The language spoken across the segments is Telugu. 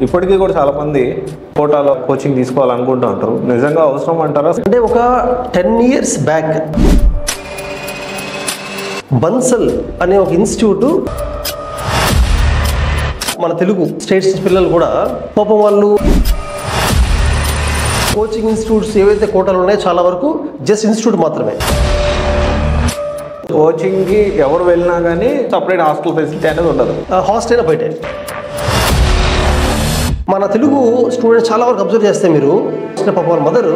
ఇప్పటికీ కూడా చాలా మంది కోటాలో కోచింగ్ తీసుకోవాలనుకుంటూ ఉంటారు. నిజంగా అవసరం అంటారా? అంటే ఒక 10 years బ్యాక్ బన్సల్ అనే ఒక ఇన్స్టిట్యూట్ మన తెలుగు స్టేట్స్ పిల్లలు కూడా పాపం వాళ్ళు కోచింగ్ ఇన్స్టిట్యూట్స్ ఏవైతే కోటాలు ఉన్నాయో చాలా వరకు జస్ట్ ఇన్స్టిట్యూట్ మాత్రమే. కోచింగ్కి ఎవరు వెళ్ళినా కానీ సపరేట్ హాస్టల్ ఫెసిలిటీ అనేది ఉండదు. హాస్టల్ అయినా బయటే. మన తెలుగు స్టూడెంట్స్ చాలా వరకు అబ్జర్వ్ చేస్తే మీరు పాపం వాళ్ళ మదర్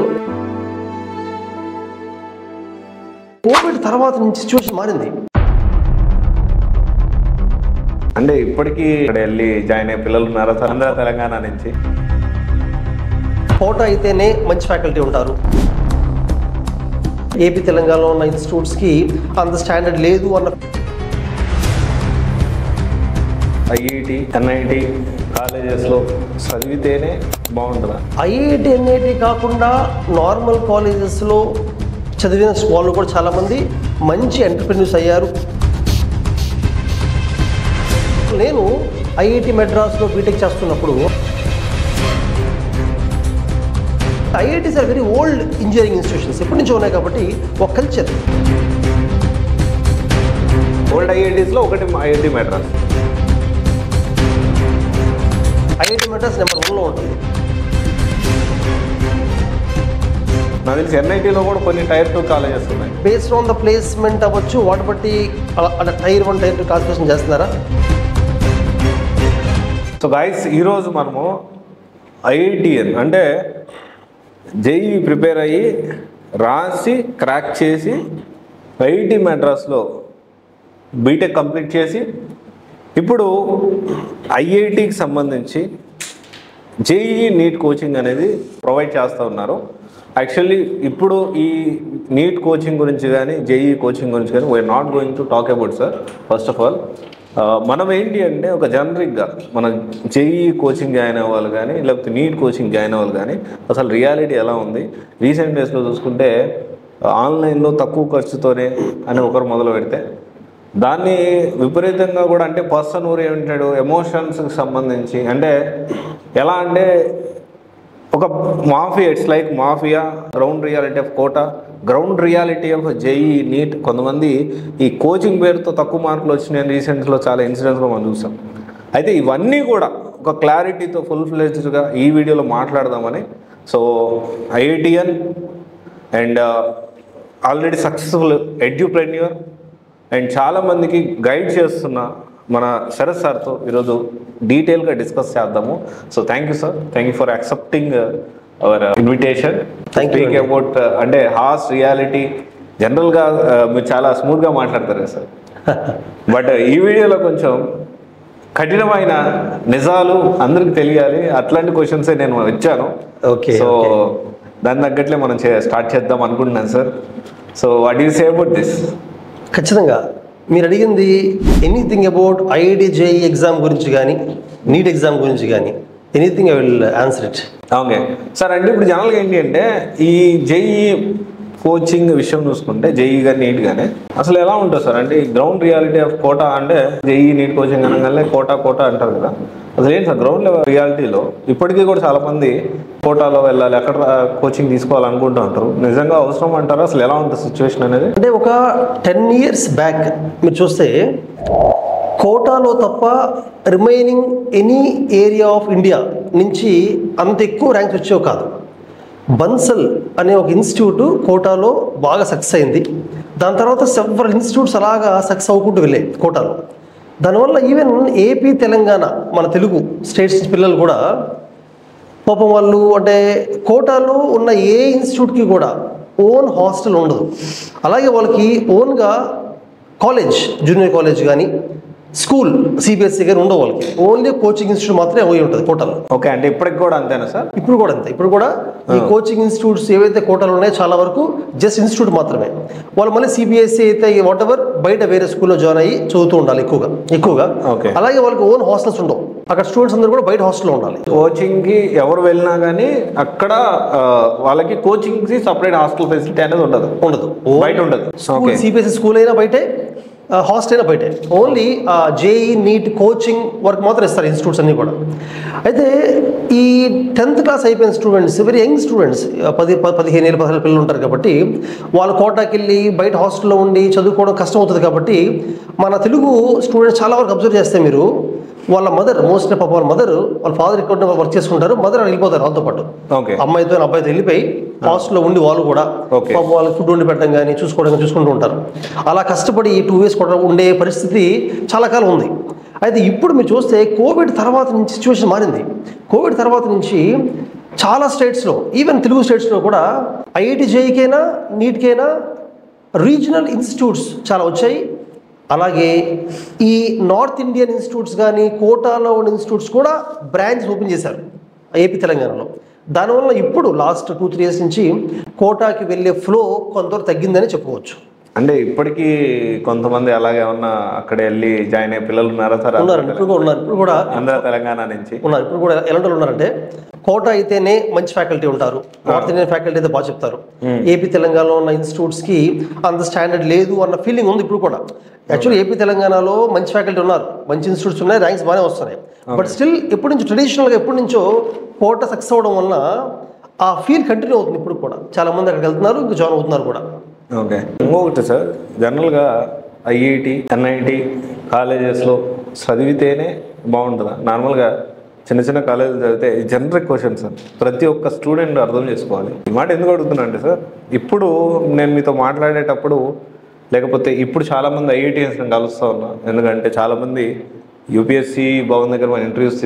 కోవిడ్ తర్వాత నుంచి సిచ్యువేషన్ మారింది. అంటే ఇప్పటికీ ఇక్కడ వెళ్ళి జాయిన్ అయ్యే పిల్లలు ఉన్నారు ఆంధ్ర తెలంగాణ నుంచి. కోటా అయితేనే మంచి ఫ్యాకల్టీ ఉంటారు. ఏపీ తెలంగాణలో ఉన్న ఇన్స్టిట్యూట్స్కి అంత స్టాండర్డ్ లేదు అన్న. ఐఐటి ఎన్ఐటి కాలేజెస్లో చదివితేనే బాగుంటుందా? ఐఐటి ఎన్ఐటి కాకుండా నార్మల్ కాలేజెస్లో చదివిన వాళ్ళు కూడా చాలామంది మంచి ఎంటర్ప్రెన్యూర్స్ అయ్యారు. నేను ఐఐటి మెడ్రాస్లో బీటెక్ చేస్తున్నప్పుడు IITs are very old engineering institutions, ఎప్పటి నుంచో ఉన్నాయి కాబట్టి ఒక కల్చర్. ఓల్డ్ ఐఐటీస్లో ఒకటి IIT Madras. IIT Madras number 1లో ఉంటుంది. నాకు తెలిసి ఎన్ఐటీలో కూడా కొన్ని టైర్ 2 కాలేజెస్ ఉన్నాయి. బేస్డ్ ఆన్ ద ప్లేస్మెంట్ అవ్వచ్చు, వాటి బట్టి అలా టైర్ 1 టైర్ 2 క్లాసిఫికేషన్ చేస్తున్నారా? సో గైస్, ఈరోజు మనము ఐఐటిఎన్ అంటే జేఈ ప్రిపేర్ అయ్యి రాసి క్రాక్ చేసి ఐఐటి మెడ్రాస్లో బీటెక్ కంప్లీట్ చేసి ఇప్పుడు ఐఐటికి సంబంధించి జేఈ నీట్ కోచింగ్ అనేది ప్రొవైడ్ చేస్తూ ఉన్నారు. యాక్చువల్లీ ఇప్పుడు ఈ నీట్ కోచింగ్ గురించి కానీ జేఈ కోచింగ్ గురించి కానీ we are not going to talk about sir. First of all మనం ఏంటి అంటే ఒక జనరిక్గా మన జేఈ కోచింగ్ జాయిన్ అవ్వాలి కానీ లేకపోతే నీట్ కోచింగ్ జాయిన్ అవ్వాలి కానీ అసలు రియాలిటీ ఎలా ఉంది, రీసెంట్ డేస్లో చూసుకుంటే ఆన్లైన్లో తక్కువ ఖర్చుతోనే అని ఒకరు మొదలు పెడితే దాన్ని విపరీతంగా కూడా అంటే పర్సన్ ఓరియంటెడ్ ఎమోషన్స్కి సంబంధించి అంటే ఎలా అంటే ఒక mafia, it's like mafia, ground reality of Kota, ground reality of JEE NEET. కొంతమంది ఈ కోచింగ్ పేరుతో తక్కువ మార్కులు వచ్చినాయని రీసెంట్స్లో చాలా ఇన్సిడెంట్స్లో మనం చూసాం. అయితే ఇవన్నీ కూడా ఒక క్లారిటీతో ఫుల్ ఫ్లెడ్జ్డ్గా ఈ వీడియోలో మాట్లాడదామని. So IITian and already successful edupreneur and చాలామందికి గైడ్ చేస్తున్న మన శరత్ సార్తో ఈరోజు డీటెయిల్గా డిస్కస్ చేద్దాము. So thank you sir, thank you for accepting our invitation. Speak about అంటే హార్ష్ రియాలిటీ. జనరల్గా మీరు చాలా స్మూత్గా మాట్లాడతారు కదా సార్, బట్ ఈ వీడియోలో కొంచెం కఠినమైన నిజాలు అందరికి తెలియాలి, అట్లాంటి క్వశ్చన్సే నేను ఇచ్చాను. ఓకే, సో దాని తగ్గట్లే మనం స్టార్ట్ చేద్దాం అనుకుంటున్నాను sir. So what you say about this? ఖచ్చితంగా మీరు అడిగింది anything about IIT JEE exam గురించి కానీ నీట్ ఎగ్జామ్ గురించి కానీ anything I will answer it. Okay sir. అంటే ఇప్పుడు జనరల్గా ఏంటి అంటే ఈ జేఈ కోచింగ్ విషయం చూసుకుంటే జేఈ కానీ నీట్ కానీ అసలు ఎలా ఉంటుంది సార్? అంటే ఈ గ్రౌండ్ రియాలిటీ ఆఫ్ కోటా అంటే జేఈ నీట్ కోచింగ్ అనగానే కోటా అంటారు కదా, అసలు ఏంటి సార్ గ్రౌండ్ లెవెల్ రియాలిటీలో? ఇప్పటికీ కూడా చాలామంది కోటాలో వెళ్ళాలి, అక్కడ కోచింగ్ తీసుకోవాలనుకుంటూ ఉంటారు. నిజంగా అవసరం అంటారా? అసలు ఎలా ఉంటుంది సిచ్యువేషన్ అనేది? అంటే ఒక 10 years బ్యాక్ మీరు చూస్తే కోటాలో తప్ప remaining any area of India నుంచి అంత ఎక్కువ ర్యాంక్స్ వచ్చేవి కాదు. బన్సల్ అనే ఒక ఇన్స్టిట్యూట్ కోటాలో బాగా సక్సెస్ అయింది. దాని తర్వాత సెవెరల్ ఇన్స్టిట్యూట్స్ అలాగా సక్సెస్ అవ్వకుంటూ వెళ్ళాయి కోటాలో. దానివల్ల ఈవెన్ ఏపీ తెలంగాణ మన తెలుగు స్టేట్స్ పిల్లలు కూడా పాపం వాళ్ళు అంటే కోటాలో ఉన్న ఏ ఇన్స్టిట్యూట్కి కూడా ఓన్ హాస్టల్ ఉండదు. అలాగే వాళ్ళకి ఓన్గా కాలేజ్, జూనియర్ కాలేజ్ కానీ స్కూల్ సిబిఎస్ఈ కానీ ఉండవు. వాళ్ళకి ఓన్లీ కోచింగ్ ఇన్స్టిట్యూట్ మాత్రమే పోయి ఉంటుంది కోటాలో. ఓకే, అంటే ఇప్పటికి కూడా అంతేనా సార్? ఇప్పుడు కూడా అంతే. ఇప్పుడు కూడా ఈ కోచింగ్ ఇన్స్టిట్యూట్స్ ఏవైతే కోటాలు ఉన్నాయో చాలా వరకు జస్ట్ ఇన్స్టిట్యూట్ మాత్రమే. వాళ్ళు మళ్ళీ సిబిఎస్ఈ అయితే వాట్ ఎవర్ బయట వేరే స్కూల్లో జాయిన్ అయ్యి చదువుతూ ఉండాలి ఎక్కువగా. అలాగే వాళ్ళకి ఓన్ హాస్టల్స్ ఉండవు. అక్కడ స్టూడెంట్స్ అందరూ కూడా బయట హాస్టల్లో ఉండాలి. కోచింగ్కి ఎవరు వెళ్ళినా కానీ అక్కడ వాళ్ళకి కోచింగ్కి సపరేట్ హాస్టల్ ఫెసిలిటీ అనేది ఉండదు. ఉండదు, బయట ఉండదు. సిబిఎస్ఈ స్కూల్ అయినా బయటే, హాస్టల్ అయినా బయటే, only JEE NEET coaching work మాత్రం ఇస్తారు ఇన్స్టిట్యూట్స్ అన్నీ కూడా. అయితే ఈ 10th క్లాస్ అయిపోయిన స్టూడెంట్స్, వెరీ యంగ్ స్టూడెంట్స్, 15 ఏళ్ళు 16 పిల్లలు ఉంటారు కాబట్టి వాళ్ళు కోటాకి వెళ్ళి బయట హాస్టల్లో ఉండి చదువుకోవడం కష్టం అవుతుంది. కాబట్టి మన తెలుగు స్టూడెంట్స్ చాలా వరకు అబ్జర్వ్ చేస్తే మీరు వాళ్ళ మదర్, మోస్ట్లీ పాప వాళ్ళ మదర్, వాళ్ళ ఫాదర్ ఇక్కడ వర్క్ చేసుకుంటారు, మదర్ వెళ్ళిపోతారు వాళ్ళతో పాటు, అమ్మాయితో అబ్బాయితో వెళ్ళిపోయి హాస్టల్లో ఉండి వాళ్ళు కూడా పాప వాళ్ళకి ఫుడ్ వండి పెట్టడం కానీ చూసుకుంటూ ఉంటారు. అలా కష్టపడి 2 years కూడా ఉండే పరిస్థితి చాలా కాలం ఉంది. అయితే ఇప్పుడు మీరు చూస్తే కోవిడ్ తర్వాత నుంచి సిచ్యువేషన్ మారింది. కోవిడ్ తర్వాత నుంచి చాలా స్టేట్స్లో, ఈవెన్ తెలుగు స్టేట్స్లో కూడా ఐఐటి జేఈకైనా నీట్కైనా రీజనల్ ఇన్స్టిట్యూట్స్ చాలా వచ్చాయి. అలాగే ఈ నార్త్ ఇండియన్ ఇన్స్టిట్యూట్స్ కానీ కోటాలో ఉన్న ఇన్స్టిట్యూట్స్ కూడా బ్రాంచ్ ఓపెన్ చేశారు ఏపీ తెలంగాణలో. దానివల్ల ఇప్పుడు లాస్ట్ 2-3 years నుంచి కోటాకి వెళ్ళే ఫ్లో కొంతవరకు తగ్గిందని చెప్పుకోవచ్చు. అంటే ఇప్పటికీ కొంతమంది అలాగే ఉన్న అక్కడ వెళ్ళి జాయిన్ అయ్యే పిల్లలు ఉన్నారా సార్? ఉన్నారు, ఇప్పుడు కూడా ఆంధ్ర తెలంగాణ నుంచి ఉన్నారు. ఇప్పుడు కూడా ఎలాంటి వాళ్ళు ఉన్నారంటే కోటా అయితేనే మంచి ఫ్యాకల్టీ ఉంటారు, నార్త్ ఇండియన్ ఫ్యాకల్టీ అయితే బాగా చెప్తారు. ఏపీ తెలంగాణలో ఉన్న ఇన్స్టిట్యూట్స్కి అంత స్టాండర్డ్ లేదు అన్న ఫీలింగ్ ఉంది ఇప్పుడు కూడా. యాక్చువల్లీ ఏపీ తెలంగాణలో మంచి ఫ్యాకల్టీ ఉన్నారు, మంచి ఇన్స్టిట్యూట్స్ ఉన్నాయి, ర్యాంక్స్ బాగానే వస్తున్నాయి. బట్ స్టిల్ ఎప్పటి నుంచో ట్రెడిషనల్గా ఎప్పటి నుంచో కోటా సక్సెస్ అవ్వడం వల్ల ఆ ఫీల్ కంటిన్యూ అవుతుంది. ఇప్పుడు కూడా చాలామంది అక్కడికి వెళ్తున్నారు, ఇంకా జాయిన్ అవుతున్నారు కూడా. ఓకే. ఇంకొకటి సార్, జనరల్గా ఐఐటి ఎన్ఐటి కాలేజెస్లో చదివితేనే బాగుంటుందా? నార్మల్గా చిన్న చిన్న కాలేజీలు చదివితే జనరిక్ క్వశ్చన్స్ సార్, ప్రతి ఒక్క స్టూడెంట్ అర్థం చేసుకోవాలి. ఈ మాట ఎందుకు అడుగుతున్నా అంటే సార్, ఇప్పుడు నేను మీతో మాట్లాడేటప్పుడు లేకపోతే ఇప్పుడు చాలామంది ఐఐటిఎస్ని కలుస్తూ ఉన్నా, ఎందుకంటే చాలామంది యూపీఎస్సీ భవన్ దగ్గర మన ఇంటర్వ్యూస్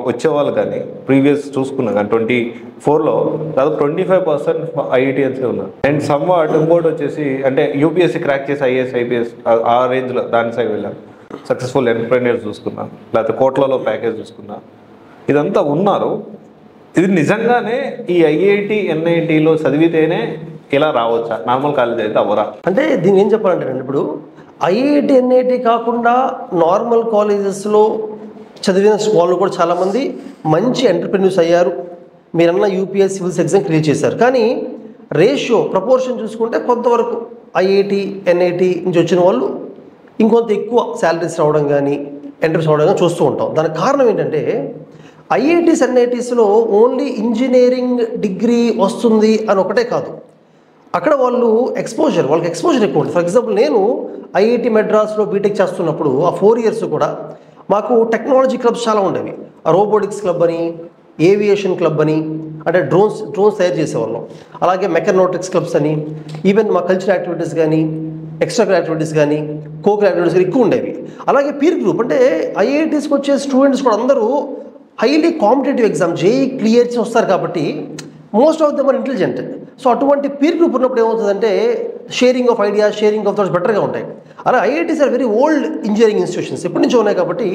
వచ్చేవాళ్ళు, కానీ ప్రీవియస్ చూసుకున్నాం కానీ 24లో దాదాపు 25% ఐఐటిఎన్సే ఉన్నారు. అండ్ సమ్వాట్ ఇంకోటి వచ్చేసి అంటే యూపీఎస్సీ క్రాక్ చేసి ఐఏఎస్ ఐపీఎస్ ఆ రేంజ్లో దాని సైడ్ వెళ్ళాం. సక్సెస్ఫుల్ ఎంటర్ప్రెన్యూర్స్ చూసుకున్నా, లేకపోతే కోట్లలో ప్యాకేజ్ చూసుకున్నా, ఇదంతా ఉన్నారు. ఇది నిజంగానే ఈ ఐఐటి ఎన్ఐటీలో చదివితేనే ఇలా రావచ్చా? నార్మల్ కాలేజ్ అయితే అవరా? అంటే దీన్ని ఏం చెప్పాలంటే ఇప్పుడు ఐఐటి ఎన్ఐటి కాకుండా నార్మల్ కాలేజెస్లో చదివిన వాళ్ళు కూడా చాలామంది మంచి ఎంటర్ప్రెన్యూర్స్ అయ్యారు. మీరన్న యూపీఎస్ సివిల్స్ ఎగ్జామ్ క్లియర్ చేశారు. కానీ రేషియో ప్రపోర్షన్ చూసుకుంటే కొంతవరకు ఐఐటి ఎన్ఐటి నుంచి వచ్చిన వాళ్ళు ఇంకొంత ఎక్కువ శాలరీస్ రావడం కానీ ఎంట్రీస్ రావడం కానీ చూస్తూ ఉంటాం. దానికి కారణం ఏంటంటే ఐఐటీస్ ఎన్ఐటీస్లో ఓన్లీ ఇంజనీరింగ్ డిగ్రీ వస్తుంది అని ఒకటే కాదు, అక్కడ వాళ్ళకి ఎక్స్పోజర్ ఎక్కువ ఉంటుంది. ఫర్ ఎగ్జాంపుల్ నేను ఐఐటి మెడ్రాస్లో బీటెక్ చేస్తున్నప్పుడు ఆ 4 years కూడా మాకు టెక్నాలజీ క్లబ్స్ చాలా ఉండేవి. రోబోటిక్స్ క్లబ్ అని, ఏవియేషన్ క్లబ్ అని, అంటే డ్రోన్స్ తయారు చేసేవాళ్ళం. అలాగే మెకానోటిక్స్ క్లబ్స్ అని, ఈవెన్ మా కల్చరల్ యాక్టివిటీస్ కానీ, ఎక్స్ట్రా యాక్టివిటీస్ కానీ, కోకల్ యాక్టివిటీస్ కానీ ఎక్కువ ఉండేవి. అలాగే పీర్ గ్రూప్, అంటే ఐఐటీస్కి వచ్చే స్టూడెంట్స్ కూడా అందరూ highly competitive exam JEE clear చేసి వస్తారు కాబట్టి most of them are intelligent. So అటువంటి పీర్ గ్రూప్ ఉన్నప్పుడు ఏమవుతుందంటే sharing of ideas, sharing of thoughts బెటర్గా ఉంటాయి. అలా IITs are very old engineering institutions, ఎప్పటి నుంచో ఉన్నాయి. కాబట్టి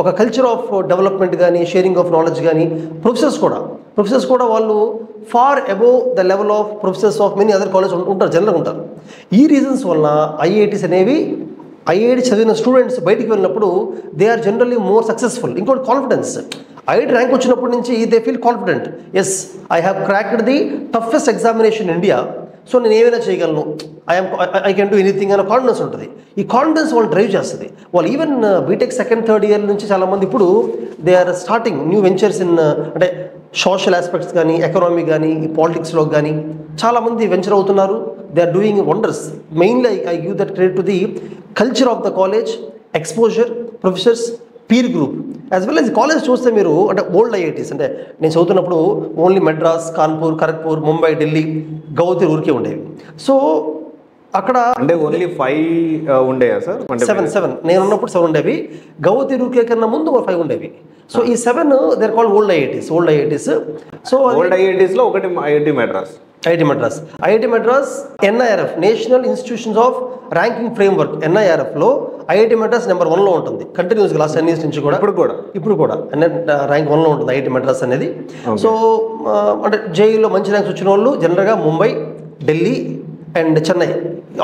ఒక కల్చర్ ఆఫ్ డెవలప్మెంట్ కానీ, షేరింగ్ ఆఫ్ నాలెడ్జ్ కానీ, ప్రొఫెసర్స్ కూడా వాళ్ళు far above the level of professors of many other college ఉంటారు, జనరల్గా ఉంటారు. ఈ రీజన్స్ వల్ల ఐఐటీస్ అనేవి ఐఐటి చదివిన స్టూడెంట్స్ బయటికి వెళ్ళినప్పుడు they are generally more successful. ఇంకోటి కాన్ఫిడెన్స్. ఐఐటి ర్యాంక్ వచ్చినప్పటి నుంచి they feel confident, yes I have cracked the toughest examination in India, so నేను ఏమైనా చేయగలను, ఐ కెన్ డూ ఎనీథింగ్ అనే కాన్ఫిడెన్స్ ఉంటుంది. ఈ కాన్ఫిడెన్స్ వాళ్ళు డ్రైవ్ చేస్తుంది. వాళ్ళు even BTech 2nd, 3rd year నుంచి చాలామంది ఇప్పుడు they are starting new ventures in, అంటే సోషల్ ఆస్పెక్ట్స్ కానీ, ఎకనామీ కానీ, ఈ పాలిటిక్స్లో కానీ చాలామంది వెంచర్ అవుతున్నారు. They are doing wonders. Mainly I give that credit to the culture of the college, exposure, professors, peer group, as well as college చూస్తే మీరు, అంటే ఓల్డ్ ఐఐటీస్, అంటే నేను చదువుతున్నప్పుడు ఓన్లీ మెడ్రాస్, కాన్పూర్, ఖరగ్పూర్, ముంబై, ఢిల్లీ, గౌహతి ఊరికే ఉండేవి. సో అక్కడ అంటే ఓన్లీ 5 ఉండేవా సార్? 7 నేను ఉన్నప్పుడు 7 ఉండేవి. గౌహతి రూకే కన్నా ముందు 5 ఉండేవి. సో ఈ 7 they're called old IITs. So old ఐఐటీస్లో ఒకటి IIT Madras, NIRF, National Institutions of Ranking Framework, ఎన్ఐఆర్ఎఫ్లో ఐఐటి మెడ్రాస్ నెంబర్ 1లో ఉంటుంది కంటిన్యూస్గా లాస్ట్ 10 years నుంచి కూడా. ఇప్పుడు కూడా ర్యాంక్ 1లో ఉంటుంది ఐఐటి మెడ్రాస్ అనేది. సో అంటే జేఈలో మంచి ర్యాంక్స్ వచ్చిన వాళ్ళు జనరల్గా ముంబై, ఢిల్లీ అండ్ చెన్నై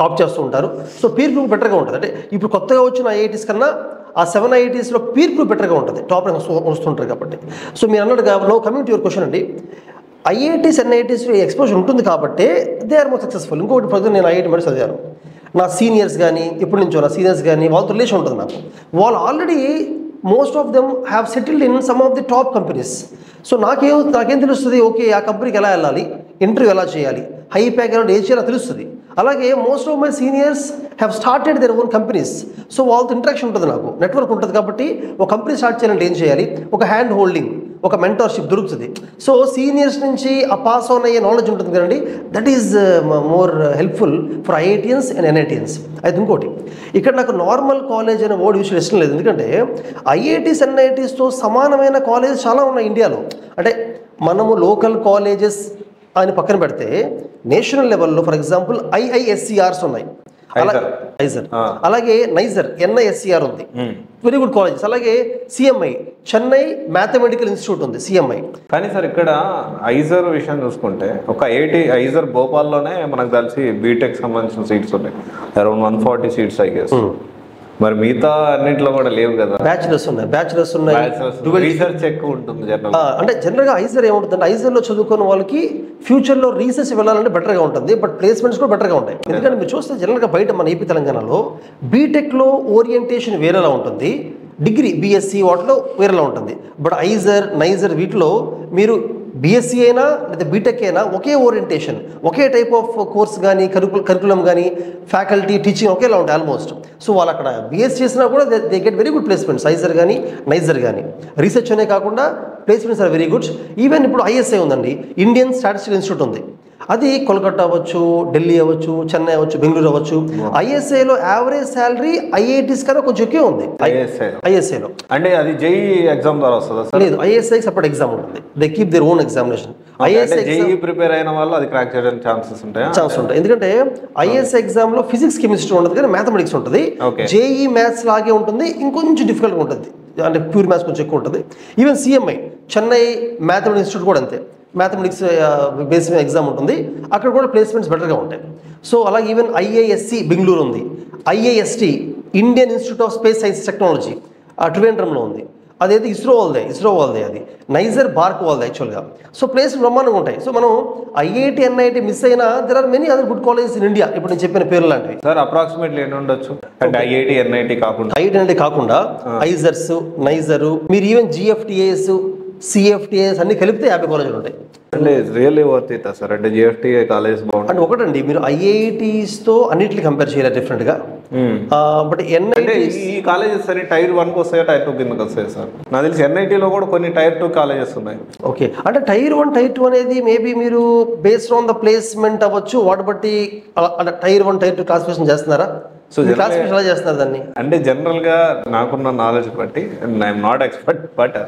ఆప్ట్ చేస్తూ ఉంటారు. సో పీర్ గ్రూప్ బెటర్గా ఉంటుంది. అంటే ఇప్పుడు కొత్తగా వచ్చిన ఐఐటీస్ కన్నా ఆ 7 ఐఐటీస్లో పీర్ గ్రూప్ బెటర్గా ఉంటుంది, టాప్ ర్యాంక్ వస్తుంటారు కాబట్టి. సో మీరు అన్నట్టుగా no coming to your question అండి, ఐఐటీస్ ఎన్ఐటీస్లో ఎక్స్పోజర్ ఉంటుంది కాబట్టి దే ఆర్ మోర్ సక్సెస్ఫుల్. ఇంకొకటి ప్రజలు నేను ఐఐటి మెడ్రాస్ చదివాను. నా సీనియర్స్ కానీ ఎప్పటి నుంచో నా సీనియర్స్ కానీ వాళ్ళతో రిలేషన్ ఉంటుంది నాకు. వాళ్ళు already most of them have settled in some of the top companies. So నాకేం తెలుస్తుంది, ఓకే ఆ కంపెనీకి ఎలా వెళ్ళాలి, ఇంటర్వ్యూ ఎలా చేయాలి, హై ప్యాక్ ఎలా ఏం చేయాలో తెలుస్తుంది. అలాగే most of my seniors have started their own companies. So వాళ్ళతో ఇంటరాక్షన్ ఉంటుంది, నాకు నెట్వర్క్ ఉంటుంది. కాబట్టి ఒక కంపెనీ స్టార్ట్ చేయాలంటే ఏం చేయాలి, ఒక హ్యాండ్ హోల్డింగ్, ఒక మెంటర్షిప్ దొరుకుతుంది. సో సీనియర్స్ నుంచి ఆ పాస్ ఆన్ అయ్యే నాలెడ్జ్ ఉంటుంది కదండి, that is more helpful for IITians and NITians. అయితే ఇంకోటి, ఇక్కడ నాకు నార్మల్ కాలేజ్ అనే వర్డ్ యూస్ ఇష్టం లేదు. ఎందుకంటే ఐఐటీస్ ఎన్ఐటీస్తో సమానమైన కాలేజెస్ చాలా ఉన్నాయి ఇండియాలో. అంటే మనము లోకల్ కాలేజెస్ అని పక్కన పెడితే నేషనల్ లెవెల్లో ఫర్ ఎగ్జాంపుల్ ఐఐఎస్సిఆర్స్ ఉన్నాయి, అలాగే నైజర్ ఎన్ఐఎస్సిఆర్ ఉంది, వెరీ గుడ్ కాలేజెస్. అలాగే సిఎంఐ చెన్నై మ్యాథమెటికల్ ఇన్స్టిట్యూట్ ఉంది సిఎంఐ. కానీ సార్ ఇక్కడ ఐజర్ విషయం చూసుకుంటే ఒక ఐజర్ భోపాల్లోనే మనకు తెలిసి బీటెక్ సంబంధించిన సీట్స్ ఉన్నాయి, అరౌండ్ 140 సీట్స్ ఐ గెస్. మరి మిగతా అన్నింటిలో కూడా లేవు కదా. బ్యాచులర్స్ ఉన్నాయి, రీసెర్చ్ ఎక్కువ ఉంటుంది జనరల్. అంటే జనరల్గా ఐజర్ ఏముంటుందంటే ఐజర్లో చదువుకున్న వాళ్ళకి ఫ్యూచర్లో రీసెర్చ్ వెళ్ళాలంటే బెటర్గా ఉంటుంది, బట్ ప్లేస్మెంట్స్ కూడా బెటర్గా ఉంటాయి. ఎందుకంటే మీరు చూస్తే జనరల్గా బయట మన ఏపీ తెలంగాణలో బీటెక్లో ఓరియంటేషన్ వేరేలా ఉంటుంది, డిగ్రీ బీఎస్సీ వాటిలో వేరేలా ఉంటుంది. బట్ ఐజర్ నైజర్ వీటిలో మీరు బీఎస్సీ అయినా లేదా బీటెక్ అయినా ఒకే ఓరియంటేషన్, ఒకే టైప్ ఆఫ్ కోర్స్ కానీ కరికులం కానీ ఫ్యాకల్టీ టీచింగ్ ఒకేలా ఉంటాయి ఆల్మోస్ట్. సో వాళ్ళు అక్కడ బీఎస్సీ చేసినా కూడా they get very good placements, IISER కానీ నైజర్ కానీ. రీసెర్చ్ అనే కాకుండా placements are very good. Even ఇప్పుడు ఐఎస్ఐ ఉందండి, ఇండియన్ స్టాటిస్టికల్ ఇన్స్టిట్యూట్ ఉంది, అది కోల్కతా అవ్వచ్చు, ఢిల్లీ అవ్వచ్చు, చెన్నై అవ్వచ్చు, బెంగళూరు అవ్వచ్చు. ఐఎస్ఐలో యావరేజ్ శాలరీ ఐఐటీస్ కన్నా కొంచెం ఎక్కువ ఉంది ఐఎస్ఐలో. అంటే అది జేఈ ఎగ్జామ్ ద్వారా వస్తుందా? లేదు, ఐఎస్ఐ సపరేట్ ఎగ్జామ్ ఉంటుంది, they keep their own examination. ISI JEE prepare అయిన వాళ్ళు అది క్రాక్ చేయడానికి ఛాన్సెస్ ఉంటాయి. ఎందుకంటే ఐఎస్ఐ ఎగ్జామ్ లో ఫిజిక్స్ కెమిస్ట్రీ ఉండదు కానీ మ్యాథమెటిక్స్ ఉంటుంది. జేఈ మ్యాథ్స్ లాగే ఉంటుంది, ఇంకొంచెం డిఫికల్ట్గా ఉంటుంది, అంటే ప్యూర్ మ్యాథ్స్ కొంచెం ఎక్కువ ఉంటుంది. Even CMI Chennai mathematics institute కూడా అంతే, మ్యాథమెటిక్స్ బేస్ మీద ఎగ్జామ్ ఉంటుంది, అక్కడ కూడా ప్లేస్మెంట్స్ బెటర్గా ఉంటాయి. సో అలాగే ఈవెన్ ఐఐఎస్సి బెంగళూరు ఉంది, IIST Indian Institute of Space Science Technology ట్రివేండ్రంలో ఉంది, అదైతే ఇస్రో వాళ్ళదే, అది నైజర్ బార్క్ వాళ్ళది యాక్చువల్గా. సో ప్లేస్ బ్రహ్మాండంగా ఉంటాయి. సో మనం ఐఐటి ఎన్ఐటి మిస్ అయినా there are many other good colleges in India, ఇప్పుడు నేను చెప్పిన పేర్లు లాంటివి. సార్ అప్రాక్సిమేట్లీ ఎన్ని ఉండొచ్చు అంటే ఐఐటి ఎన్ఐటి కాకుండా ఐజర్స్ నైజరు, మీరు ఈవెన్ జిఎఫ్టిఏఎస్ సిఎఫ్టిఏఎస్ అన్ని కలిపితే 50 కాలేజీలు ఉంటాయి. అంటే రియల్లీ వర్త్ ఇట్ సార్, అంటే జిఎఫ్టిఏ కాలేజ్ బాగుంటుంది. అంటే ఒకటండి, మీరు ఐఐటీస్తో అన్నిటిని కంపేర్ చేయలేదు డిఫరెంట్గా. బట్ ఈ కాలేజెస్ అని టైర్ 1కి వస్తాయా టైర్ 2 కిందకి వస్తాయి సార్? నాకు తెలిసి ఎన్ఐటీలో కూడా కొన్ని టైర్ 2 కాలేజెస్ ఉన్నాయి. ఓకే, అంటే టైర్ 1 టైర్ 2 అనేది మేబీ మీరు బేస్డ్ ఆన్ ద ప్లేస్మెంట్ అవ్వచ్చు, వాటి బట్టి అంటే టైర్ 1 టైర్ 2 క్లాసిఫికేషన్ చేస్తున్నారా? సో క్లాసిఫికేషన్ ఎలా చేస్తున్నారు దాన్ని? అంటే జనరల్గా నాకున్న నాలెడ్జ్ బట్టి, I'm not expert, but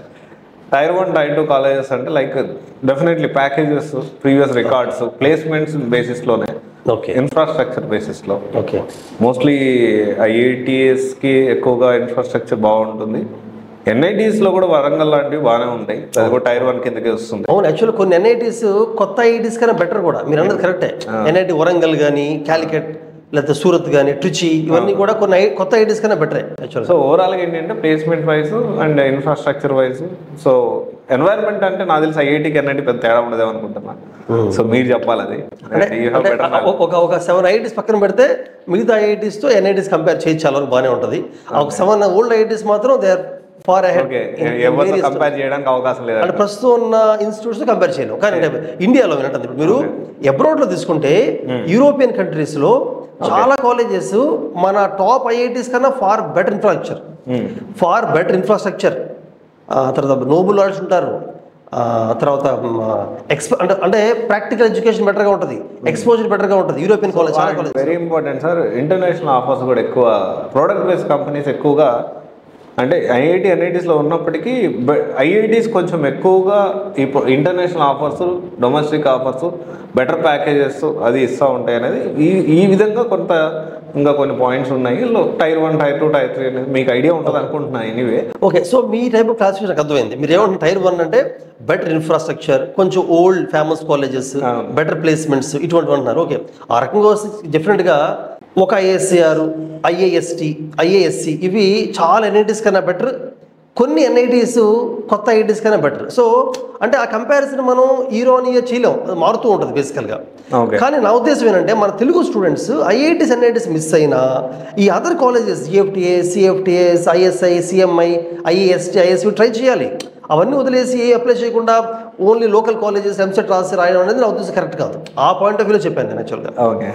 tier 1 tier 2 colleges అంటే like definitely packages, previous records, placements బేసిస్లోనే, ఓకే, ఇన్ఫ్రాస్ట్రక్చర్ బేసిస్లో. ఓకే, మోస్ట్లీ ఐఐటిఎస్కి ఎక్కువగా ఇన్ఫ్రాస్ట్రక్చర్ బాగుంటుంది. ఎన్ఐటీస్లో కూడా వరంగల్ లాంటివి బాగానే ఉంటాయి, అది కూడా టైర్ 1 కిందకే వస్తుంది. అవును, యాక్చువల్లీ కొన్ని ఎన్ఐటీస్ కొత్త ఐఐటీస్ కన్నా బెటర్ కూడా, మీరు అన్నది కరెక్టే. ఎన్ఐటి వరంగల్ కానీ క్యాలికట్ లేకపోతే సూరత్ కానీ ట్రిచి ఇవన్నీ కూడా కొన్ని కొత్త ఐఐటీస్ కన్నా బెటరే యాక్చువల్. సో ఓవరాల్గా ఏంటంటే placement wise and infrastructure wise, so environment అంటే నాకు తెలిసి ఐఐటీకి ఎన్ఐటీ పెద్ద తేడా ఉండదేమో అనుకుంటున్నాను. సో మీరు చెప్పాలి అది. ఒక 7 ఐఐటీస్ పక్కన పెడితే మిగతా ఐఐటీస్తో ఎన్ఐటీస్ కంపేర్ చేయొచ్చు, చాలా వరకు బాగానే ఉంటుంది. ఒక 7 ఓల్డ్ ఐఐటీస్ మాత్రం they are far ahead, compare చేయడానికి అవకాశం లేదు. అంటే ప్రస్తుతం ఉన్న ఇన్స్టిట్యూట్స్ కంపేర్ చేయలేము. కానీ ఇండియాలో వినట్టుంది, ఇప్పుడు మీరు అబ్రాడ్లో తీసుకుంటే యూరోపియన్ కంట్రీస్లో చాలా కాలేజెస్ మన టాప్ ఐఐటీస్ కన్నా ఫార్ బెటర్ ఇన్ఫ్రాస్ట్రక్చర్, తర్వాత నోబుల్ లాడ్స్ ఉంటారు, తర్వాత అంటే ప్రాక్టికల్ ఎడ్యుకేషన్ బెటర్గా ఉంటుంది, ఎక్స్పోజర్ బెటర్గా ఉంటుంది యూరోపియన్ కాలేజ్. చాలా college very important sir. International offers కూడా ఎక్కువ, ప్రోడక్ట్ బేస్డ్ కంపెనీస్ ఎక్కువగా, అంటే ఐఐటి ఎన్ఐటీస్లో ఉన్నప్పటికీ ఐఐటీస్ కొంచెం ఎక్కువగా ఈ international offers, domestic offers, better packages అది ఇస్తూ ఉంటాయి అనేది ఈ విధంగా ఇంకా కొన్ని పాయింట్స్ ఉన్నాయి. టైర్ 1 టైర్ 2 టైర్ 3 అనేది మీకు ఐడియా ఉంటుంది అనుకుంటున్నాను. Anyway, okay, so me type of classification అర్థమైంది. మీరు ఏమంటారు, టైర్ 1 అంటే బెటర్ ఇన్ఫ్రాస్ట్రక్చర్, కొంచెం old famous colleges, better placements ఇటువంటివి అంటున్నారు. ఓకే, ఆ రకంగా డిఫరెంట్గా ఒక ఐఎస్సిఆర్, ఐఐఎస్టి, ఐఏఎస్సి ఇవి చాలా ఎన్ఐటీస్ కన్నా బెటర్, కొన్ని ఎన్ఐటీస్ కొత్త ఐఐటీస్ కన్నా బెటర్. సో అంటే ఆ కంపారిజన్ మనం ఇయర్ ఆన్ ఇయర్ చేయలేం, అది మారుతూ ఉంటుంది బేసికల్గా. కానీ నా ఉద్దేశం ఏంటంటే మన Telugu students IITs NITs miss అయినా ఈ other colleges GFTI, CFTIs, ISI, CMI, IIST, ISV try చేయాలి. అవన్నీ వదిలేసి అప్లై చేయకుండా ఓన్లీ లోకల్ కాలేజెస్ ఎంసెట్ రాసి రాయడం అనేది నా ఉద్దేశం కరెక్ట్ కాదు. ఆ పాయింట్ ఆఫ్ వ్యూలో చెప్పాను నేను యాక్చువల్గా. ఓకే.